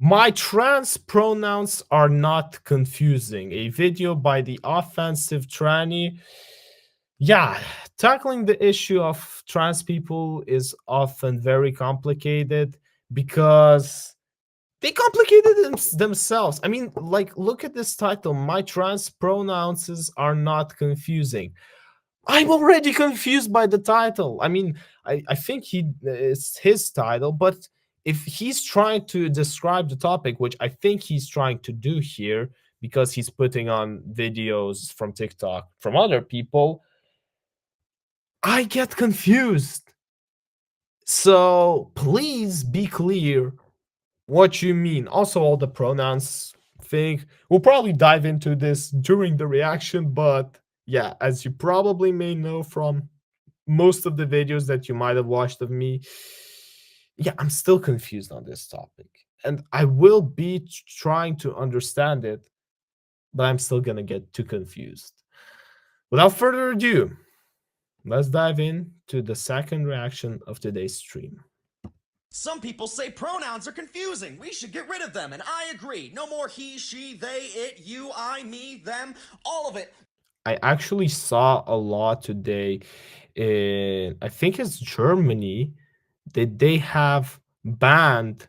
My trans pronouns are not confusing. A video by the offensive tranny. Yeah, tackling the issue of trans people is often very complicated because they complicated themselves. I mean, like, look at this title. My trans pronouns are not confusing. I'm already confused by the title. I mean, I think it's his title, but if he's trying to describe the topic, which I think he's trying to do here, because he's putting on videos from TikTok from other people, I get confused. So please be clear what you mean. Also, all the pronouns thing. We'll probably dive into this during the reaction, but yeah, as you probably may know from most of the videos that you might have watched of me, yeah, I'm still confused on this topic. And I will be trying to understand it, but I'm still gonna get too confused. Without further ado, let's dive in to the second reaction of today's stream. Some people say pronouns are confusing. We should get rid of them, and I agree. No more he, she, they, it, you, I, me, them, all of it. I actually saw a lot today in, I think it's Germany, that they have banned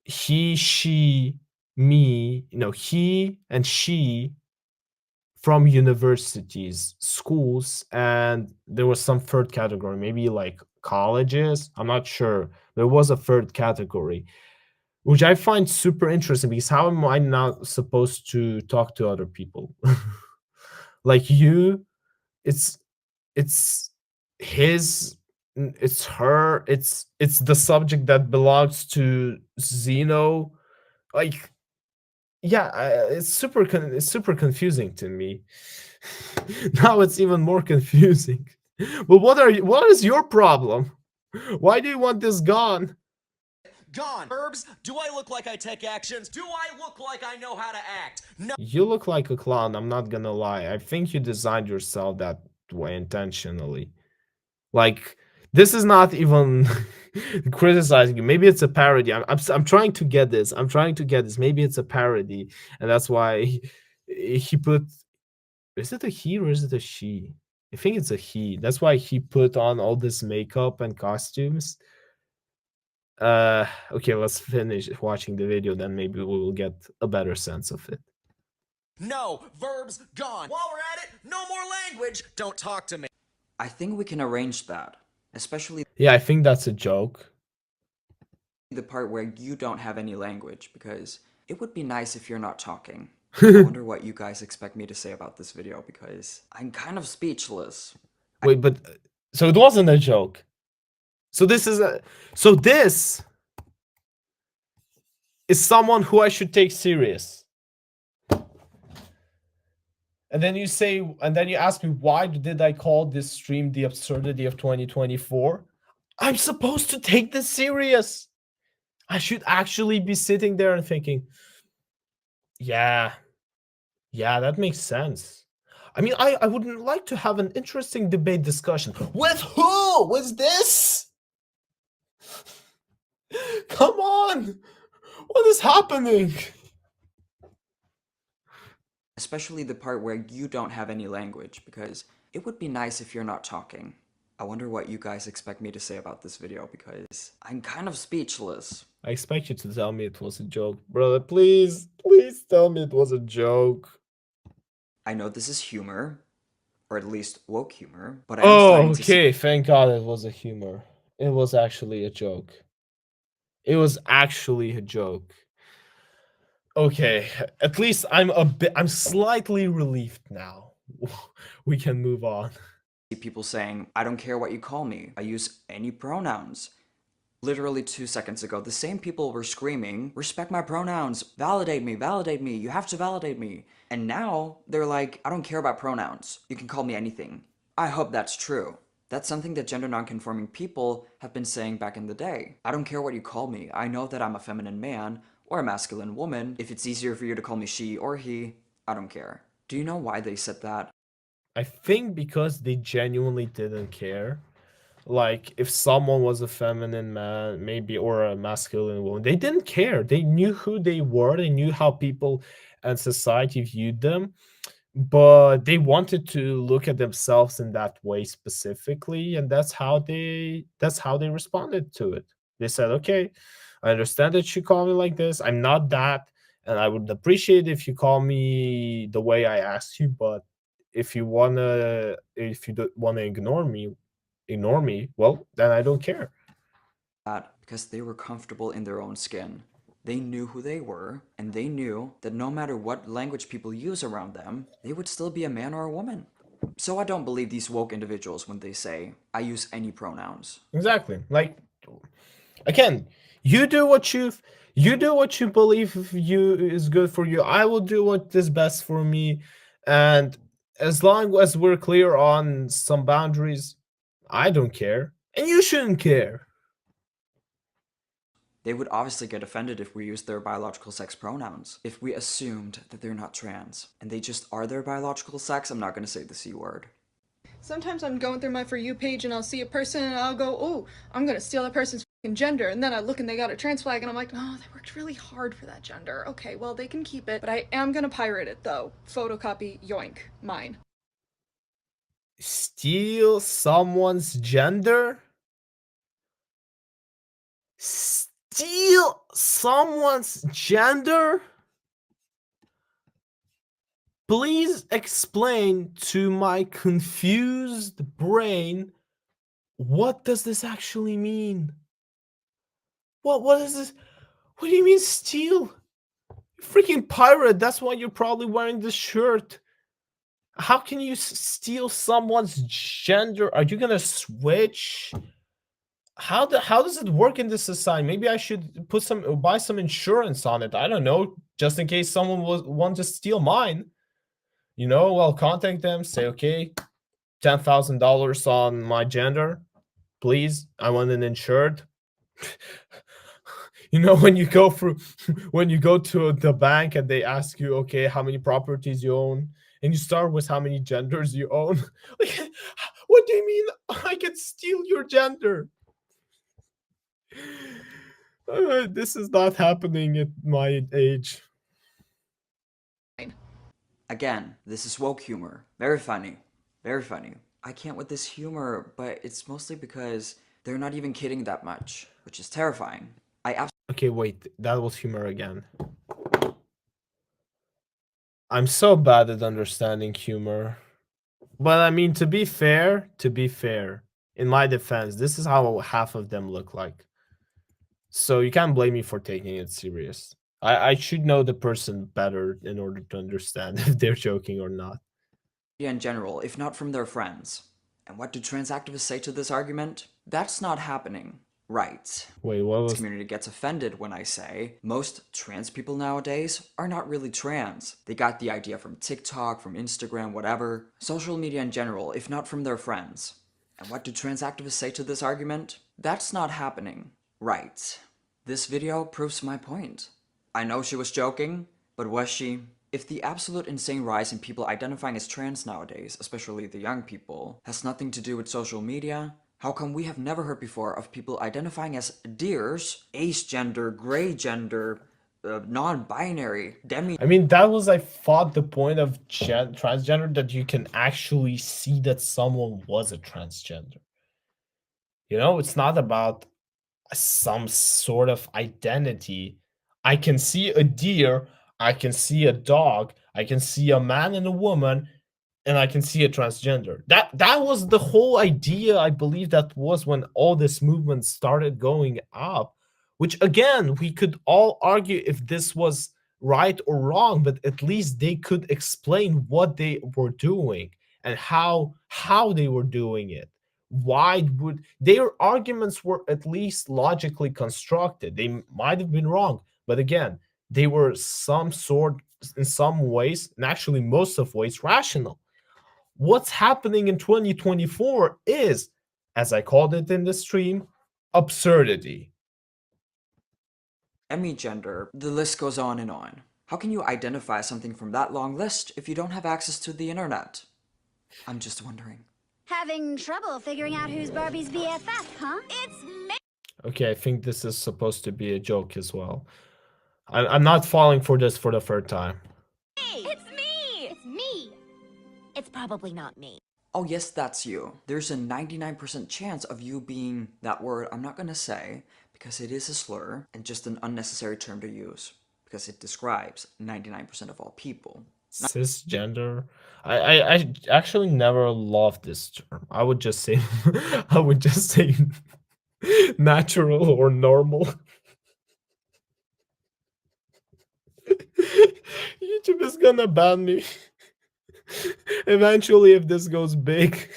he, she, me, he and she from universities, schools, and there was some third category, maybe like colleges. I'm not sure. There was a third category, which I find super interesting because how am I not supposed to talk to other people? Like you, it's it's his, it's her, it's the subject that belongs to Zeno. Like, yeah, it's super confusing to me. Now it's even more confusing. But what is your problem? Why do you want this gone? Gone. Verbs, do I look like I take actions? Do I look like I know how to act? No. You look like a clown, I'm not gonna lie. I think you designed yourself that way intentionally. Like, this is not even criticizing you. Maybe it's a parody. I'm trying to get this. I'm trying to get this. Maybe it's a parody, and that's why he put. Is it a he or is it a she? I think it's a he. That's why he put on all this makeup and costumes. Okay, let's finish watching the video, then maybe we will get a better sense of it. No. Verbs, gone. While we're at it, no more language. Don't talk to me. I think we can arrange that, especially Yeah, I think that's a joke. the part where you don't have any language, because it would be nice if you're not talking. I wonder what you guys expect me to say about this video, because I'm kind of speechless. Wait, but so it wasn't a joke. So this is someone who I should take serious. And then you say, and then you ask me, why did I call this stream the absurdity of 2024? I'm supposed to take this serious. I should actually be sitting there and thinking, yeah, that makes sense. I mean, I wouldn't like to have an interesting debate discussion. With who? With this? Come on. What is happening? Especially the part where you don't have any language, because it would be nice if you're not talking. I wonder what you guys expect me to say about this video, because I'm kind of speechless. I expect you to tell me it was a joke. Brother, please tell me it was a joke. I know this is humor, or at least woke humor, but Oh, okay, thank God it was a humor. It was actually a joke. It was actually a joke. Okay, at least I'm slightly relieved now. We can move on. People saying, I don't care what you call me, I use any pronouns. Literally 2 seconds ago, the same people were screaming, respect my pronouns, validate me, you have to validate me. And now, they're like, I don't care about pronouns, you can call me anything. I hope that's true. That's something that gender nonconforming people have been saying back in the day. I don't care what you call me, I know that I'm a feminine man, or a masculine woman. If it's easier for you to call me she or he, I don't care. Do you know why they said that? I think because they genuinely didn't care. Like if someone was a feminine man, maybe, or a masculine woman, they didn't care. They knew who they were. They knew how people and society viewed them, but they wanted to look at themselves in that way specifically, and that's how they responded to it. They said, okay, I understand that you call me like this. I'm not that, and I would appreciate if you call me the way I asked you, but if you don't want to ignore me, well, then I don't care. That because they were comfortable in their own skin. They knew who they were, and they knew that no matter what language people use around them, they would still be a man or a woman. So I don't believe these woke individuals when they say, I use any pronouns. Exactly. Like, again, you do what you believe you is good for you. I will do what is best for me, and as long as we're clear on some boundaries, I don't care, and you shouldn't care. They would obviously get offended if we used their biological sex pronouns. If we assumed that they're not trans, and they just are their biological sex, I'm not gonna say the C word. Sometimes I'm going through my For You page and I'll see a person and I'll go, oh, I'm gonna steal that person's fucking gender. And then I look and they got a trans flag and I'm like, oh, they worked really hard for that gender. Okay, well, they can keep it, but I am gonna pirate it though. Photocopy, yoink, mine. Steal someone's gender? Steal someone's gender? Please explain to my confused brain, what does this actually mean? What is this? What do you mean steal? Freaking pirate, that's why you're probably wearing this shirt. How can you steal someone's gender? Are you gonna switch? How does it work in this society? Maybe I should buy some insurance on it. I don't know, just in case someone want to steal mine. I'll contact them, say, okay, $10,000 on my gender, please. I want an insured. When you go through, when you go to the bank and they ask you, okay, how many properties you own, and you start with how many genders you own. Like, what do you mean I can steal your gender? This is not happening at my age. Again, this is woke humor. Very funny. Very funny. I can't with this humor, but it's mostly because they're not even kidding that much, which is terrifying. Okay, wait, that was humor again. I'm so bad at understanding humor. But I mean, to be fair, in my defense, this is how half of them look like. So you can't blame me for taking it serious. I should know the person better in order to understand if they're joking or not. in general, if not from their friends. And what do trans activists say to this argument? That's not happening. Right. Wait, what This was... community gets offended when I say most trans people nowadays are not really trans. They got the idea from TikTok, from Instagram, whatever. Social media in general, if not from their friends. And what do trans activists say to this argument? That's not happening. Right. This video proves my point. I know she was joking, but was she? If the absolute insane rise in people identifying as trans nowadays, especially the young people, has nothing to do with social media, how come we have never heard before of people identifying as deers, ace gender, gray gender, non-binary, demi... I mean, that was, I thought, the point of transgender, that you can actually see that someone was a transgender. It's not about some sort of identity. I can see a deer, I can see a dog, I can see a man and a woman, and I can see a transgender. That was the whole idea, I believe, that was when all this movement started going up, which, again, we could all argue if this was right or wrong, but at least they could explain what they were doing and how they were doing it. Why would their arguments were at least logically constructed? They might have been wrong, but again, they were some sort, in some ways, and actually most of ways, rational. What's happening in 2024 is, as I called it in the stream, absurdity. Gender, the list goes on and on. How can you identify something from that long list if you don't have access to the internet? I'm just wondering. Having trouble figuring out who's Barbie's BFF, huh? It's me! Okay, I think this is supposed to be a joke as well. I'm not falling for this for the third time. It's me! It's me! It's probably not me. Oh yes, that's you. There's a 99% chance of you being that word I'm not gonna say because it is a slur and just an unnecessary term to use because it describes 99% of all people. Cisgender. I actually never loved this term. I would just say I would just say natural or normal. YouTube is gonna ban me. Eventually, if this goes big,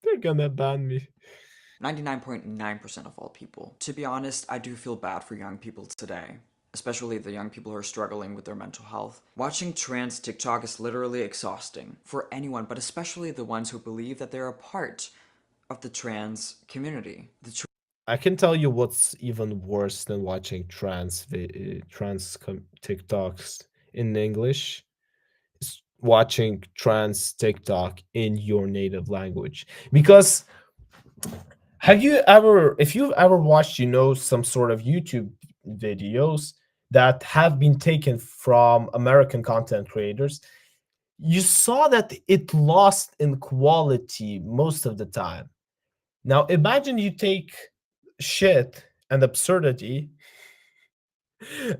they're gonna ban me. 99.9% of all people. To be honest, I do feel bad for young people today, especially the young people who are struggling with their mental health. Watching trans TikTok is literally exhausting for anyone, but especially the ones who believe that they're a part of the trans community. I can tell you what's even worse than watching TikToks in English is watching trans TikTok in your native language. Because if you've ever watched, some sort of YouTube videos that have been taken from American content creators, you saw that it lost in quality most of the time. Now imagine you take shit and absurdity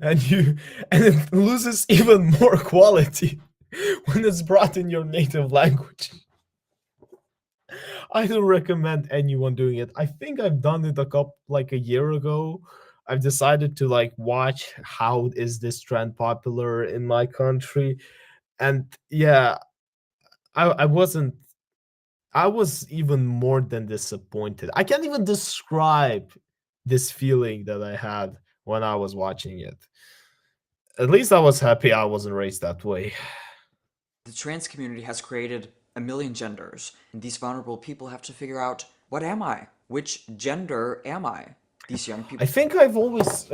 and it loses even more quality when it's brought in your native language. I don't recommend anyone doing it. I think I've done it a year ago. I've decided to watch how is this trend popular in my country. And yeah, I wasn't I was even more than disappointed. I can't even describe this feeling that I had when I was watching it. At least I was happy I wasn't raised that way. The trans community has created a million genders, and these vulnerable people have to figure out, what am I? Which gender am I? These young people. I think I've always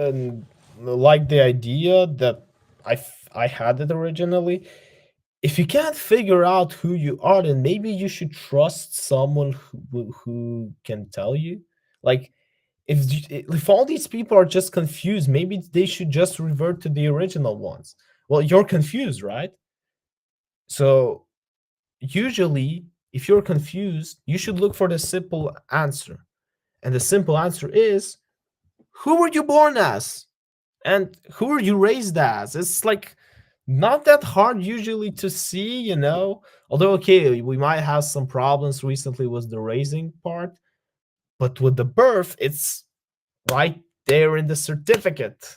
liked the idea that I had it originally. If you can't figure out who you are, then maybe you should trust someone who can tell you. Like, if all these people are just confused, maybe they should just revert to the original ones. Well, you're confused, right? So usually, if you're confused, you should look for the simple answer. And the simple answer is, who were you born as? And who were you raised as? It's not that hard usually to see. Although, okay, we might have some problems recently with the raising part, but with the birth, it's right there in the certificate.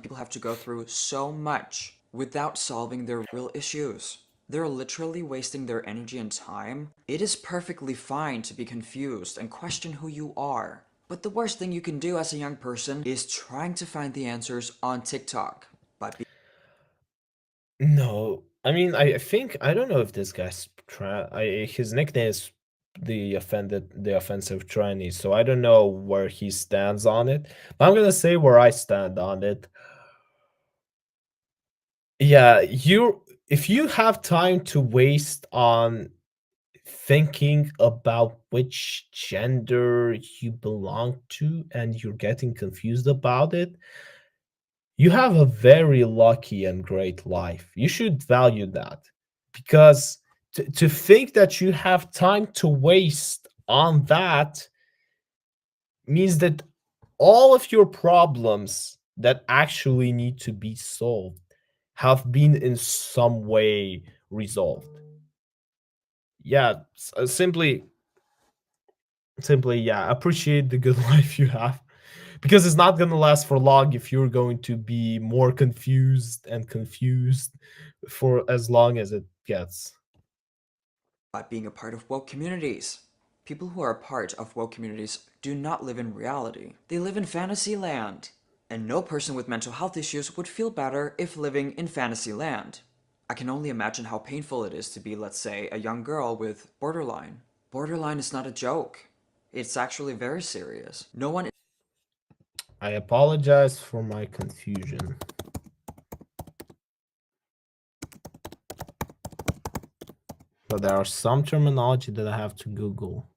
People have to go through so much without solving their real issues. They're literally wasting their energy and time. It is perfectly fine to be confused and question who you are. But the worst thing you can do as a young person is trying to find the answers on TikTok. No, I mean, I don't know if this guy's his nickname is the offensive tranny, so I don't know where he stands on it. But I'm gonna say where I stand on it. Yeah, if you have time to waste on thinking about which gender you belong to and you're getting confused about it, you have a very lucky and great life. You should value that, because to think that you have time to waste on that means that all of your problems that actually need to be solved have been in some way resolved. Yeah, simply, yeah, appreciate the good life you have, because it's not going to last for long if you're going to be more confused for as long as it gets. By being a part of woke communities. People who are a part of woke communities do not live in reality. They live in fantasy land. And no person with mental health issues would feel better if living in fantasy land. I can only imagine how painful it is to be, let's say, a young girl with borderline. Borderline is not a joke. It's actually very serious. No one. I apologize for my confusion. So there are some terminology that I have to Google.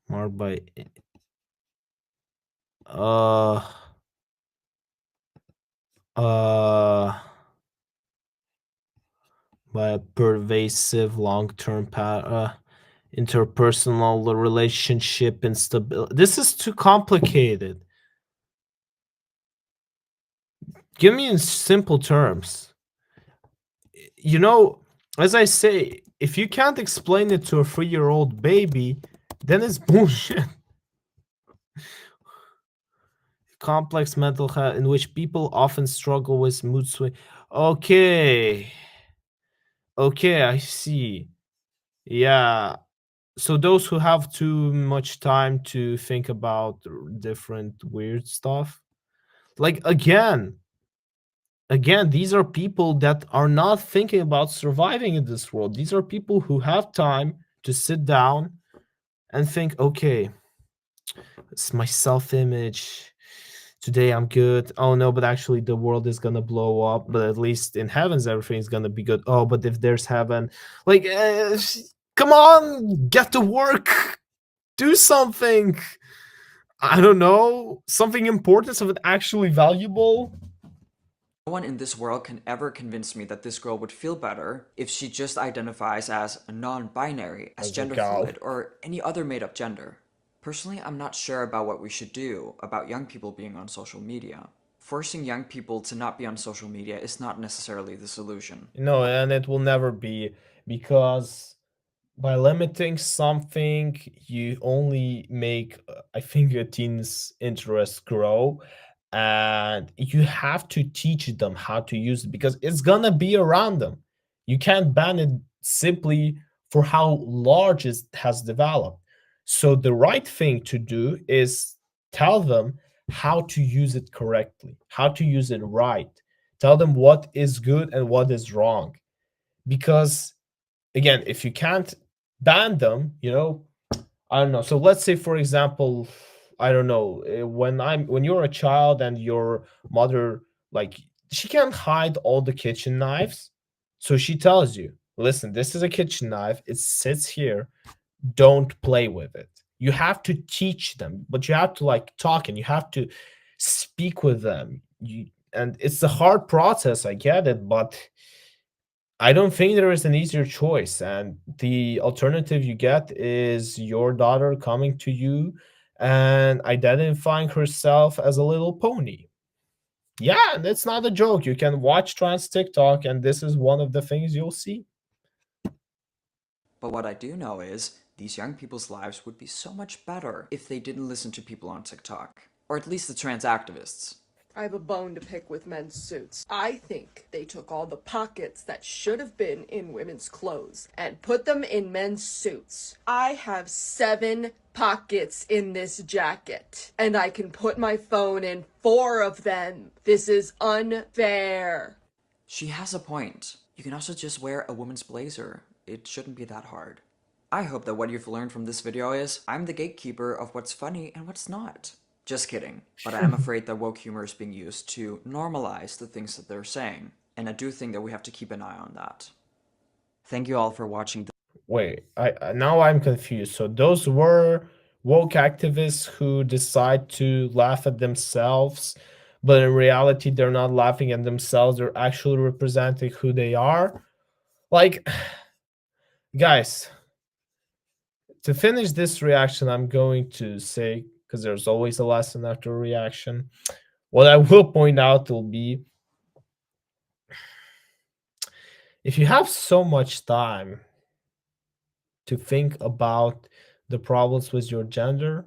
Marked by uh uh by a pervasive long-term interpersonal relationship instability. This is too complicated. Give me in simple terms. You know, as I say, if you can't explain it to a 3-year-old baby, then it's bullshit. Complex mental health in which people often struggle with mood swing. Okay. Okay, I see. Yeah. So those who have too much time to think about different weird stuff. Like again, these are people that are not thinking about surviving in this world. These are people who have time to sit down and think, okay, it's my self-image. Today I'm good. Oh no, but actually the world is gonna blow up. But at least in heavens everything's gonna be good. Oh, but if there's heaven, like, come on, get to work, do something. I don't know, something important, something actually valuable. No one in this world can ever convince me that this girl would feel better if she just identifies as non-binary, as As a gender gal. fluid, or any other made-up gender. Personally, I'm not sure about what we should do about young people being on social media. Forcing young people to not be on social media is not necessarily the solution. No, and it will never be, because by limiting something, you only make, I think, a teen's interest grow, and you have to teach them how to use it because it's gonna be around them. You can't ban it simply for how large it has developed. So the right thing to do is tell them how to use it correctly, how to use it right. Tell them what is good and what is wrong. Because again, if you can't ban them, I don't know. So let's say, for example, I don't know, when you're a child and your mother, like, she can't hide all the kitchen knives, so she tells you, listen, this is a kitchen knife, it sits here, don't play with it. You have to teach them, but you have to like talk and you have to speak with them. And it's a hard process, I get it, but I don't think there is an easier choice. And the alternative you get is your daughter coming to you and identifying herself as a little pony. Yeah, and it's not a joke. You can watch trans TikTok, and this is one of the things you'll see. But what I do know is, these young people's lives would be so much better if they didn't listen to people on TikTok. Or at least the trans activists. I have a bone to pick with men's suits. I think they took all the pockets that should have been in women's clothes and put them in men's suits. I have 7 pockets in this jacket, and I can put my phone in 4 of them. This is unfair. She has a point. You can also just wear a woman's blazer. It shouldn't be that hard. I hope that what you've learned from this video is, I'm the gatekeeper of what's funny and what's not. Just kidding, but I am afraid that woke humor is being used to normalize the things that they're saying, and I do think that we have to keep an eye on that. Thank you all for watching. Wait, now I'm confused. So those were woke activists who decide to laugh at themselves, but in reality, they're not laughing at themselves. They're actually representing who they are. Like, guys, to finish this reaction, I'm going to say, because there's always a lesson after a reaction, what I will point out will be, if you have so much time to think about the problems with your gender,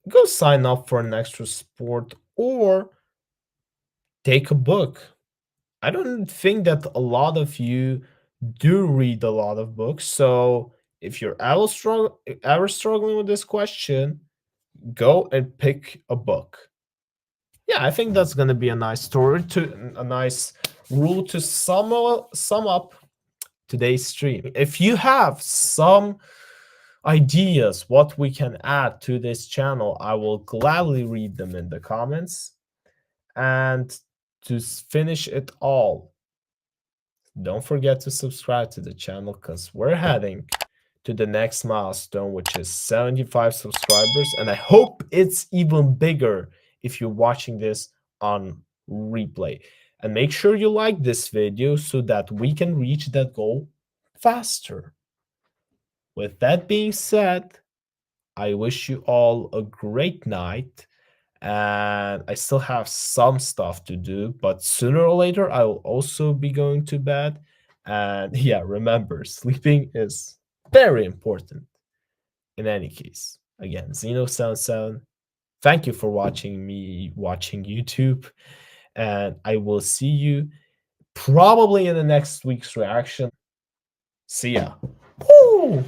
go sign up for an extra sport or take a book. I don't think that a lot of you do read a lot of books. So if you're ever struggling with this question, go and pick a book. Yeah, I think that's gonna be a nice story to a nice rule to sum up today's stream. If you have some ideas what we can add to this channel, I will gladly read them in the comments. And to finish it all, don't forget to subscribe to the channel because we're heading to the next milestone, which is 75 subscribers. And I hope it's even bigger if you're watching this on replay. And make sure you like this video so that we can reach that goal faster. With that being said, I wish you all a great night. And I still have some stuff to do, but sooner or later I will also be going to bed. And yeah, remember, sleeping is very important. In any case, again, zynovii7. Thank you for watching me watching YouTube, and I will see you probably in the next week's reaction. See ya. Woo!